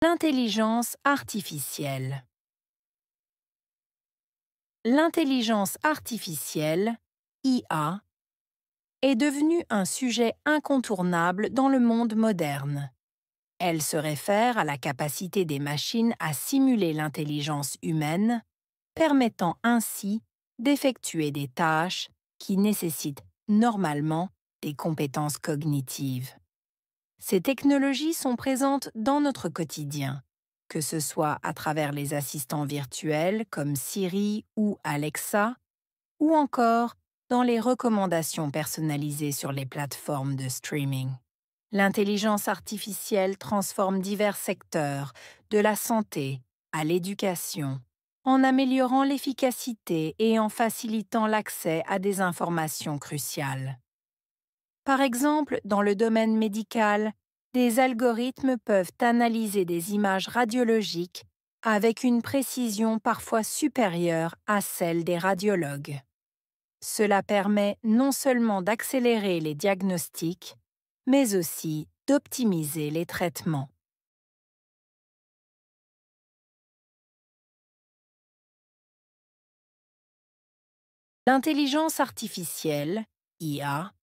L'intelligence artificielle. L'intelligence artificielle, IA, est devenue un sujet incontournable dans le monde moderne. Elle se réfère à la capacité des machines à simuler l'intelligence humaine, permettant ainsi d'effectuer des tâches qui nécessitent normalement des compétences cognitives. Ces technologies sont présentes dans notre quotidien, que ce soit à travers les assistants virtuels comme Siri ou Alexa, ou encore dans les recommandations personnalisées sur les plateformes de streaming. L'intelligence artificielle transforme divers secteurs, de la santé à l'éducation, en améliorant l'efficacité et en facilitant l'accès à des informations cruciales. Par exemple, dans le domaine médical, des algorithmes peuvent analyser des images radiologiques avec une précision parfois supérieure à celle des radiologues. Cela permet non seulement d'accélérer les diagnostics, mais aussi d'optimiser les traitements. L'intelligence artificielle, IA,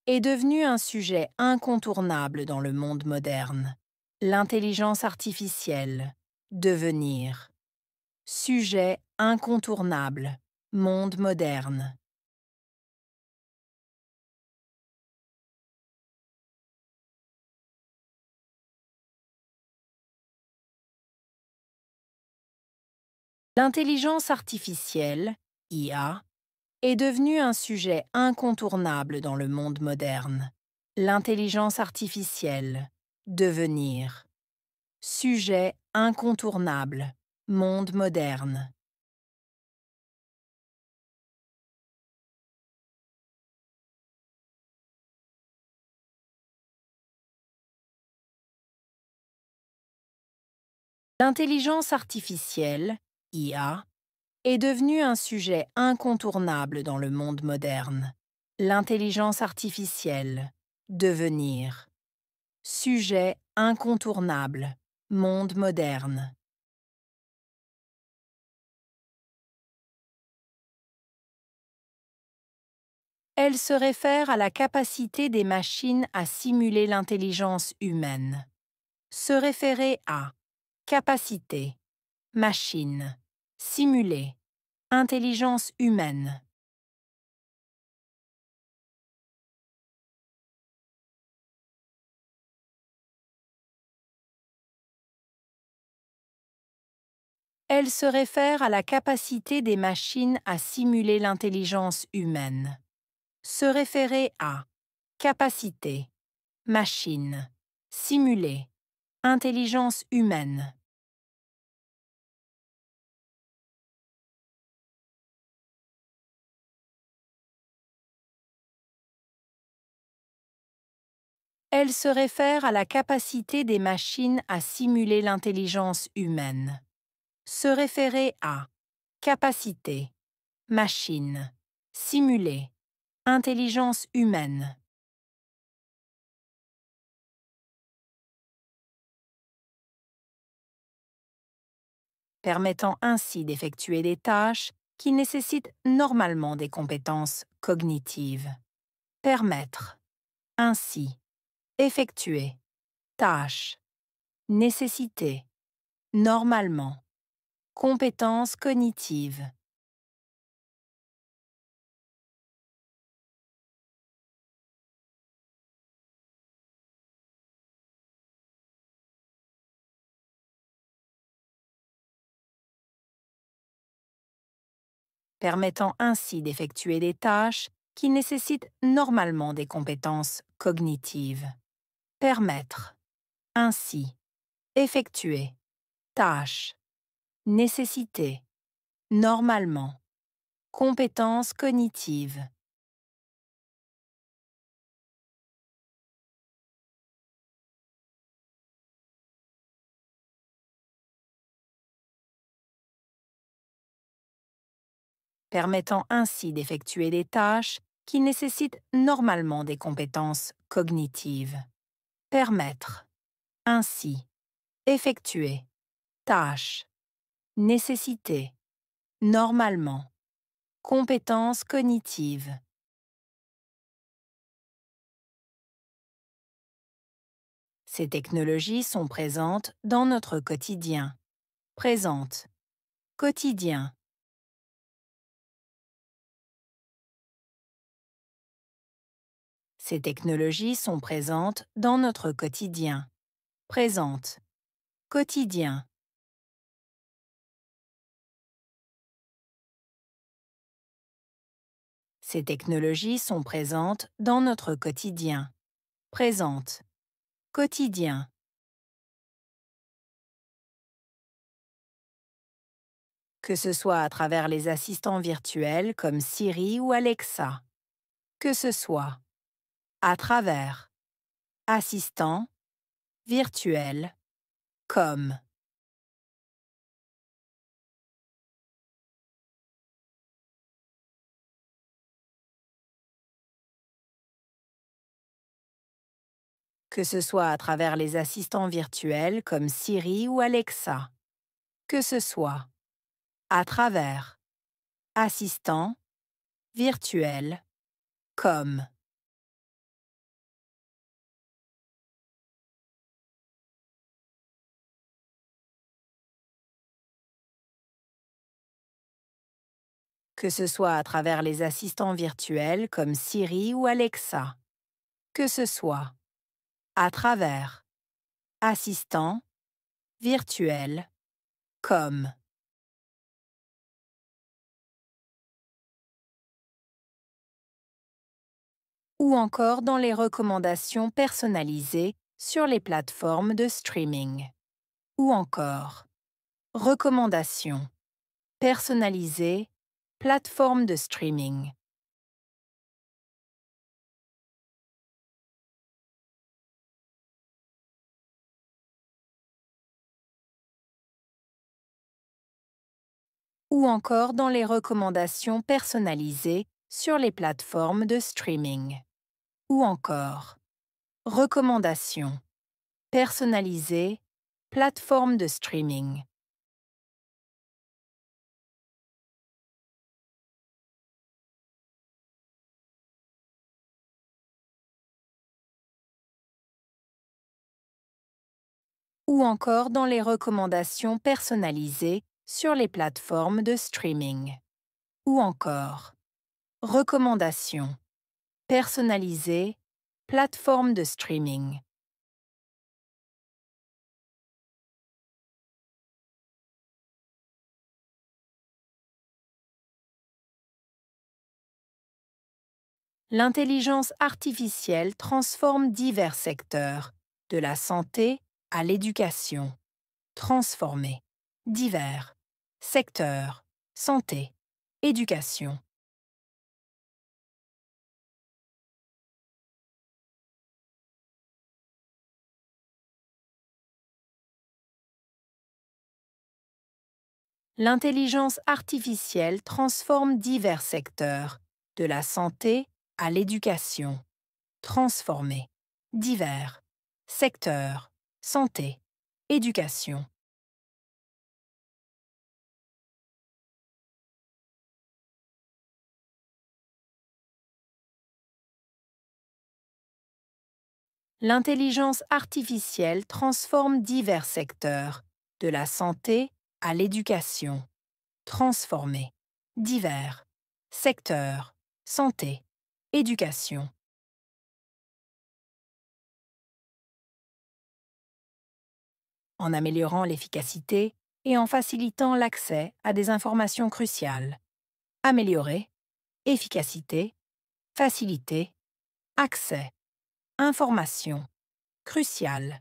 est devenue un sujet incontournable dans le monde moderne. L'intelligence artificielle, devenir. Sujet incontournable, monde moderne. L'intelligence artificielle, IA, est devenue un sujet incontournable dans le monde moderne. L'intelligence artificielle, devenir. Sujet incontournable, monde moderne. L'intelligence artificielle, IA, est devenue un sujet incontournable dans le monde moderne. L'intelligence artificielle, devenir. Sujet incontournable, monde moderne. Elle se réfère à la capacité des machines à simuler l'intelligence humaine. Se référer à capacité, machine, simuler, intelligence humaine. Elle se réfère à la capacité des machines à simuler l'intelligence humaine. Se référer à capacité, machine, simuler, intelligence humaine. Elle se réfère à la capacité des machines à simuler l'intelligence humaine. Se référer à capacité, machine, simuler, intelligence humaine. Permettant ainsi d'effectuer des tâches qui nécessitent normalement des compétences cognitives. Permettre. Ainsi. Effectuer. Tâche. Nécessité. Normalement. Compétences cognitives. Permettant ainsi d'effectuer des tâches qui nécessitent normalement des compétences cognitives. Permettre. Ainsi. Effectuer. Tâche. Nécessité. Normalement. Compétences cognitives. Permettant ainsi d'effectuer des tâches qui nécessitent normalement des compétences cognitives. Permettre. Ainsi. effectuer, tâche, nécessité, normalement, compétence cognitive. Ces technologies sont présentes dans notre quotidien. Présente, quotidien. Ces technologies sont présentes dans notre quotidien. Présente, quotidien. Ces technologies sont présentes dans notre quotidien. Présente, quotidien. Que ce soit à travers les assistants virtuels comme Siri ou Alexa. Que ce soit à travers assistant, virtuel, comme. Que ce soit à travers les assistants virtuels comme Siri ou Alexa. Que ce soit à travers assistant, virtuel, comme. Que ce soit à travers les assistants virtuels comme Siri ou Alexa. Que ce soit à travers assistant, virtuel, comme. Ou encore dans les recommandations personnalisées sur les plateformes de streaming. Ou encore recommandations personnalisées, plateformes de streaming. Ou encore dans les recommandations personnalisées sur les plateformes de streaming. Ou encore recommandations personnalisées, plateformes de streaming. Ou encore dans les recommandations personnalisées sur les plateformes de streaming. Ou encore recommandations personnalisées, plateformes de streaming. L'intelligence artificielle transforme divers secteurs, de la santé à l'éducation. Transformer. Divers. Secteurs. Santé. Éducation. L'intelligence artificielle transforme divers secteurs, de la santé à l'éducation. Transformer. Divers. Secteurs. Santé. Éducation. L'intelligence artificielle transforme divers secteurs, de la santé à l'éducation. Transformer. Divers. Secteurs. Santé. Éducation. En améliorant l'efficacité et en facilitant l'accès à des informations cruciales. Améliorer. Efficacité. Facilité. Accès. Information. Crucial.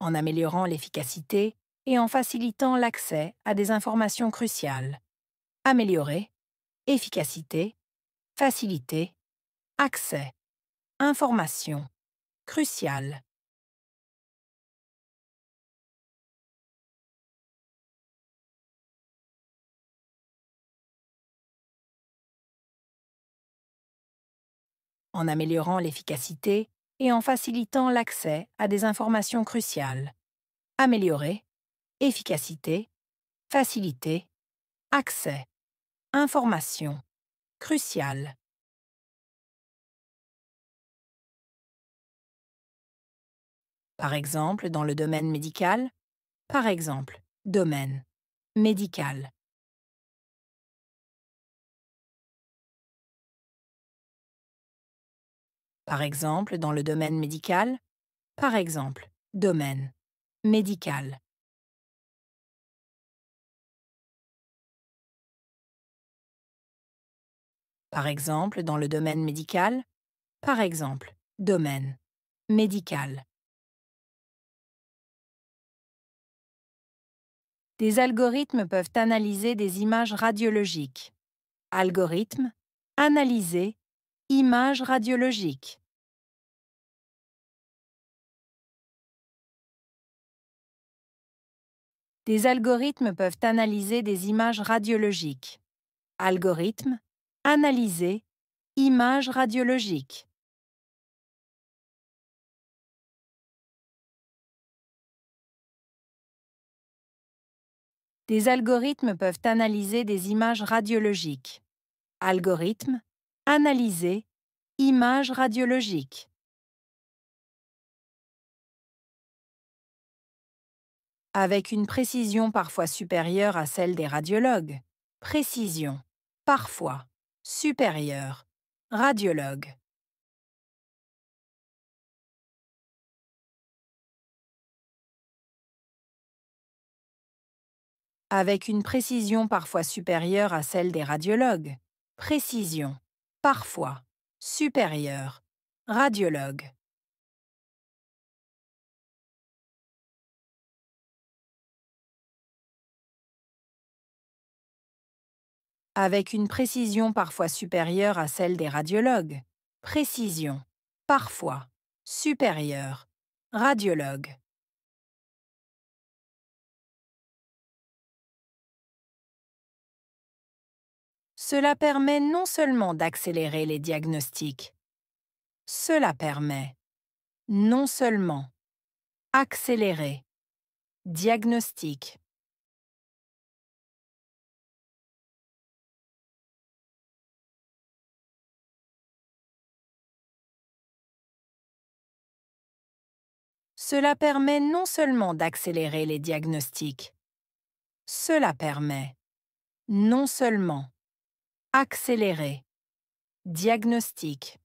En améliorant l'efficacité et en facilitant l'accès à des informations cruciales. Améliorer. Efficacité. Facilité. Accès. Information. Crucial. en améliorant l'efficacité et en facilitant l'accès à des informations cruciales. Améliorer, efficacité, facilité, accès, information, crucial. Par exemple, dans le domaine médical, par exemple, domaine, médical. Par exemple, dans le domaine médical, par exemple, domaine, médical. Par exemple, dans le domaine médical, par exemple, domaine, médical. Des algorithmes peuvent analyser des images radiologiques. Algorithme, analyser, images radiologiques. Des algorithmes peuvent analyser des images radiologiques. Algorithme, analyser, images radiologiques. Des algorithmes peuvent analyser des images radiologiques. Algorithme, analyser, images radiologiques. Avec une précision parfois supérieure à celle des radiologues. Précision, parfois, supérieure. Radiologue. Avec une précision parfois supérieure à celle des radiologues. Précision, parfois, supérieure. Radiologue. Avec une précision parfois supérieure à celle des radiologues. Précision, parfois, supérieure. Radiologue. Cela permet non seulement d'accélérer les diagnostics, cela permet non seulement accélérer diagnostic. Cela permet non seulement d'accélérer les diagnostics, cela permet non seulement accélérer diagnostic.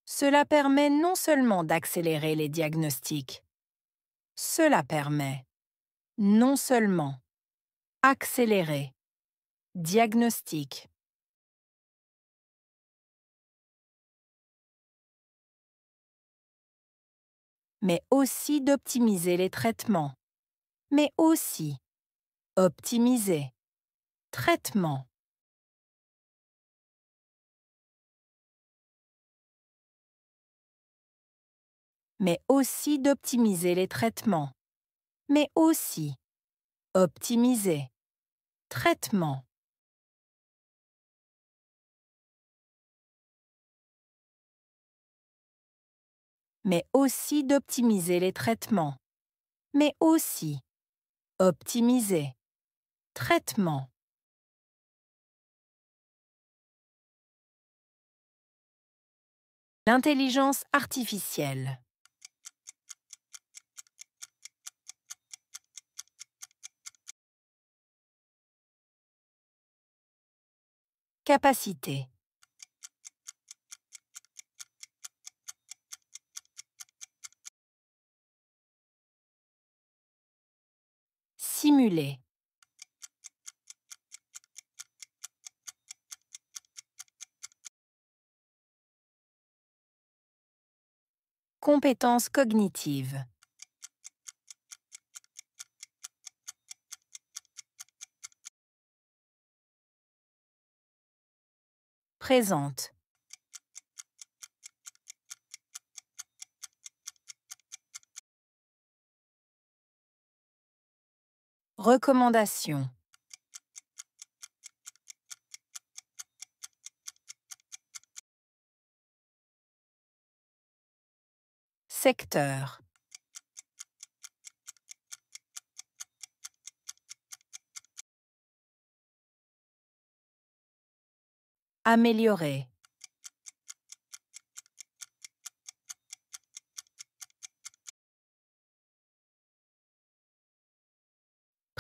Cela permet non seulement d'accélérer les diagnostics, cela permet non seulement accélérer diagnostic. Mais aussi d'optimiser les traitements. Mais aussi optimiser traitement. Mais aussi d'optimiser les traitements. Mais aussi optimiser traitement. Mais aussi d'optimiser les traitements. Mais aussi optimiser traitement. L'intelligence artificielle. Capacité. Simuler. Compétences cognitives. Présente. Recommandations. Secteur. Améliorer.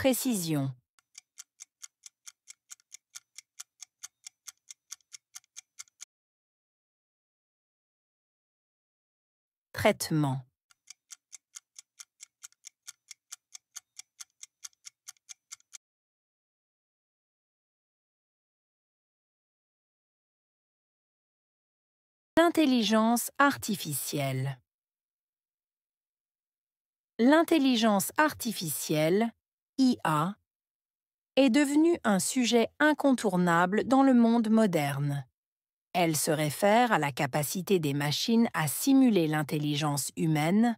Précision. Traitement. L'intelligence artificielle. L'intelligence artificielle, IA, est devenue un sujet incontournable dans le monde moderne. Elle se réfère à la capacité des machines à simuler l'intelligence humaine,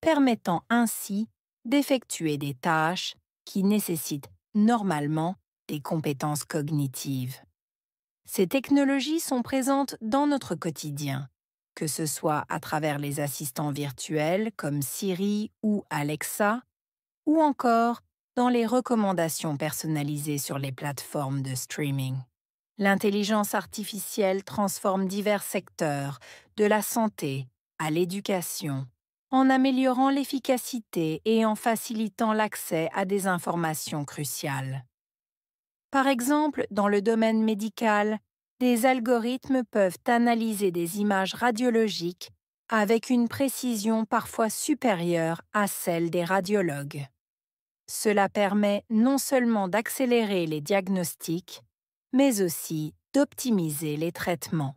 permettant ainsi d'effectuer des tâches qui nécessitent normalement des compétences cognitives. Ces technologies sont présentes dans notre quotidien, que ce soit à travers les assistants virtuels comme Siri ou Alexa, ou encore dans les recommandations personnalisées sur les plateformes de streaming. L'intelligence artificielle transforme divers secteurs, de la santé à l'éducation, en améliorant l'efficacité et en facilitant l'accès à des informations cruciales. Par exemple, dans le domaine médical, des algorithmes peuvent analyser des images radiologiques avec une précision parfois supérieure à celle des radiologues. Cela permet non seulement d'accélérer les diagnostics, mais aussi d'optimiser les traitements.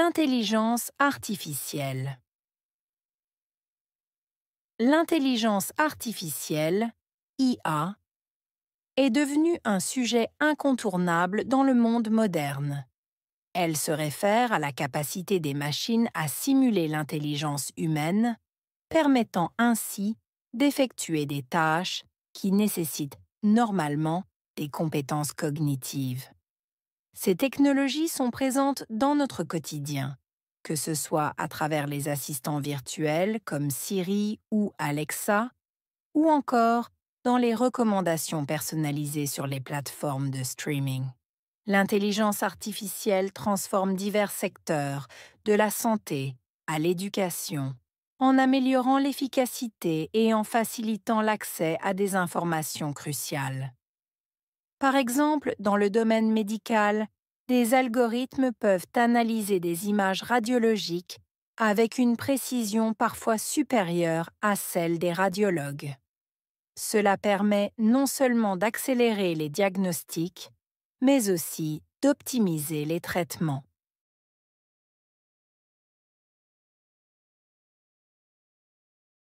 L'intelligence artificielle. L'intelligence artificielle, IA, est devenue un sujet incontournable dans le monde moderne. Elle se réfère à la capacité des machines à simuler l'intelligence humaine, permettant ainsi d'effectuer des tâches qui nécessitent normalement des compétences cognitives. Ces technologies sont présentes dans notre quotidien, que ce soit à travers les assistants virtuels comme Siri ou Alexa, ou encore dans les recommandations personnalisées sur les plateformes de streaming. L'intelligence artificielle transforme divers secteurs, de la santé à l'éducation, en améliorant l'efficacité et en facilitant l'accès à des informations cruciales. Par exemple, dans le domaine médical, des algorithmes peuvent analyser des images radiologiques avec une précision parfois supérieure à celle des radiologues. Cela permet non seulement d'accélérer les diagnostics, mais aussi d'optimiser les traitements.